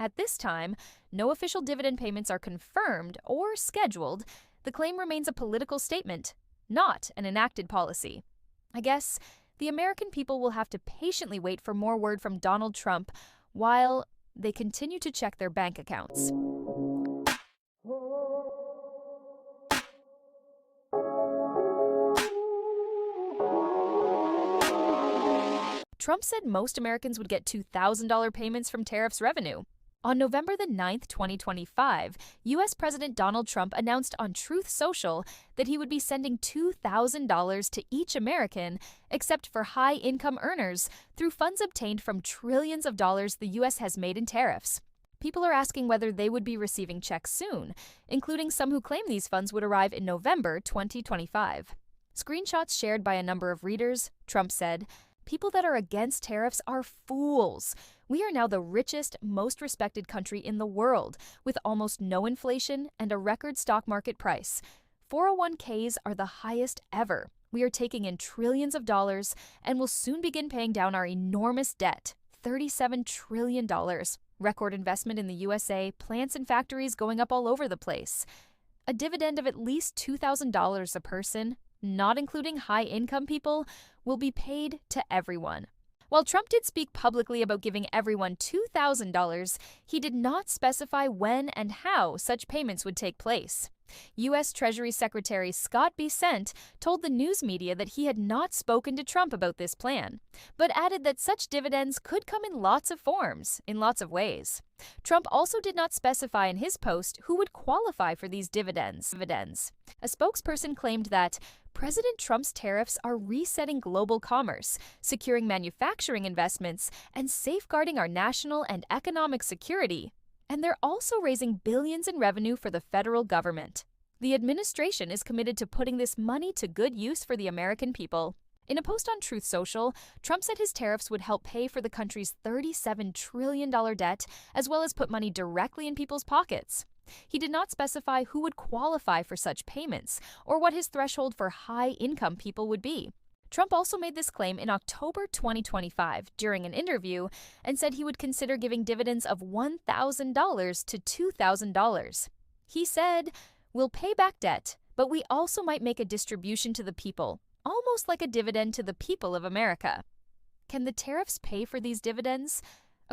At this time, no official dividend payments are confirmed or scheduled. The claim remains a political statement, not an enacted policy. I guess the American people will have to patiently wait for more word from Donald Trump while they continue to check their bank accounts. Trump said most Americans would get $2,000 payments from tariffs revenue. On November the 9th, 2025, U.S. President Donald Trump announced on Truth Social that he would be sending $2,000 to each American, except for high-income earners, through funds obtained from trillions of dollars the U.S. has made in tariffs. People are asking whether they would be receiving checks soon, including some who claim these funds would arrive in November 2025. Screenshots shared by a number of readers, Trump said, "People that are against tariffs are fools. We are now the richest, most respected country in the world, with almost no inflation and a record stock market price. 401ks are the highest ever. We are taking in trillions of dollars and will soon begin paying down our enormous debt, $37 trillion. Record investment in the USA, plants and factories going up all over the place. A dividend of at least $2,000 a person, not including high-income people, will be paid to everyone." While Trump did speak publicly about giving everyone $2,000, he did not specify when and how such payments would take place. U.S. Treasury Secretary Scott Bessent told the news media that he had not spoken to Trump about this plan, but added that such dividends could come in lots of forms, in lots of ways. Trump also did not specify in his post who would qualify for these dividends. A spokesperson claimed that President Trump's tariffs are resetting global commerce, securing manufacturing investments, and safeguarding our national and economic security. And they're also raising billions in revenue for the federal government. The administration is committed to putting this money to good use for the American people. In a post on Truth Social, Trump said his tariffs would help pay for the country's $37 trillion debt, as well as put money directly in people's pockets. He did not specify who would qualify for such payments or what his threshold for high-income people would be. Trump also made this claim in October 2025 during an interview and said he would consider giving dividends of $1,000 to $2,000. He said, "We'll pay back debt, but we also might make a distribution to the people, almost like a dividend to the people of America." Can the tariffs pay for these dividends?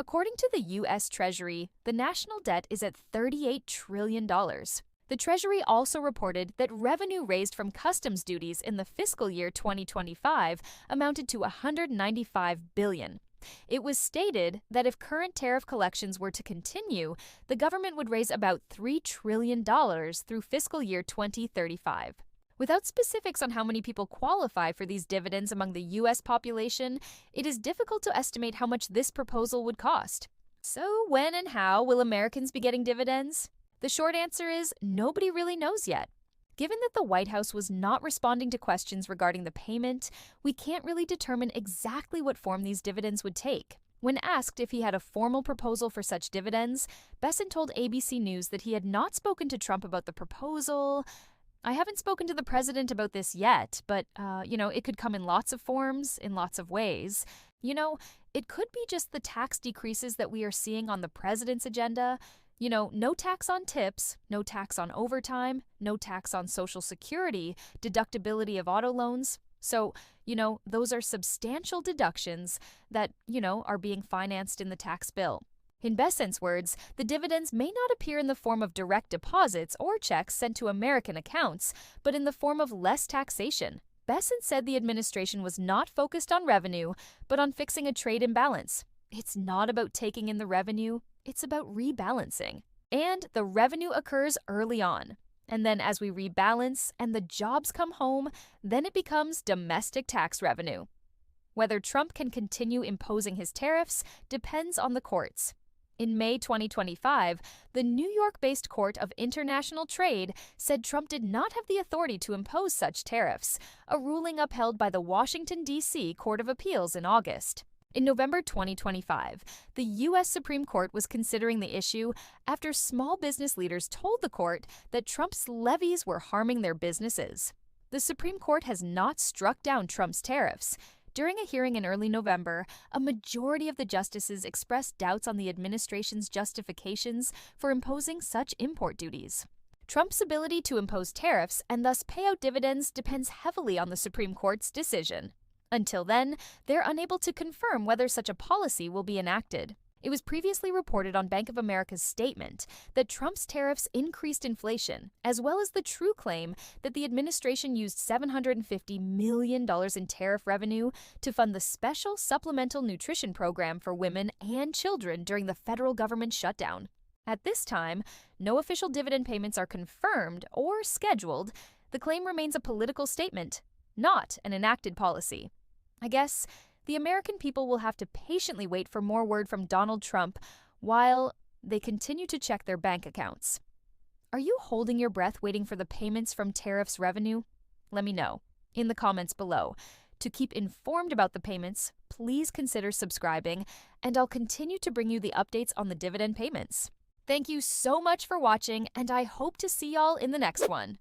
According to the U.S. Treasury, the national debt is at $38 trillion. The Treasury also reported that revenue raised from customs duties in the fiscal year 2025 amounted to $195 billion. It was stated that if current tariff collections were to continue, the government would raise about $3 trillion through fiscal year 2035. Without specifics on how many people qualify for these dividends among the U.S. population, it is difficult to estimate how much this proposal would cost. So when and how will Americans be getting dividends? The short answer is nobody really knows yet. Given that the White House was not responding to questions regarding the payment, we can't really determine exactly what form these dividends would take. When asked if he had a formal proposal for such dividends, Bessent told ABC News that he had not spoken to Trump about the proposal. "I haven't spoken to the president about this yet, but, it could come in lots of forms, in lots of ways. It could be just the tax decreases that we are seeing on the president's agenda. No tax on tips, no tax on overtime, no tax on Social Security, deductibility of auto loans. So, those are substantial deductions that, are being financed in the tax bill." In Bessent's words, the dividends may not appear in the form of direct deposits or checks sent to American accounts, but in the form of less taxation. Bessent said the administration was not focused on revenue, but on fixing a trade imbalance. It's not about taking in the revenue, it's about rebalancing. And the revenue occurs early on. And then as we rebalance and the jobs come home, then it becomes domestic tax revenue. Whether Trump can continue imposing his tariffs depends on the courts. In May 2025, the New York-based Court of International Trade said Trump did not have the authority to impose such tariffs, a ruling upheld by the Washington, D.C. Court of Appeals in August. In November 2025, the U.S. Supreme Court was considering the issue after small business leaders told the court that Trump's levies were harming their businesses. The Supreme Court has not struck down Trump's tariffs. During a hearing in early November, a majority of the justices expressed doubts on the administration's justifications for imposing such import duties. Trump's ability to impose tariffs and thus pay out dividends depends heavily on the Supreme Court's decision. Until then, they're unable to confirm whether such a policy will be enacted. It was previously reported on Bank of America's statement that Trump's tariffs increased inflation, as well as the true claim that the administration used $750 million in tariff revenue to fund the special supplemental nutrition program for women and children during the federal government shutdown. At this time, no official dividend payments are confirmed or scheduled. The claim remains a political statement, not an enacted policy. I guess the American people will have to patiently wait for more word from Donald Trump while they continue to check their bank accounts. Are you holding your breath waiting for the payments from tariffs revenue? Let me know in the comments below. To keep informed about the payments, please consider subscribing, and I'll continue to bring you the updates on the dividend payments. Thank you so much for watching, and I hope to see y'all in the next one.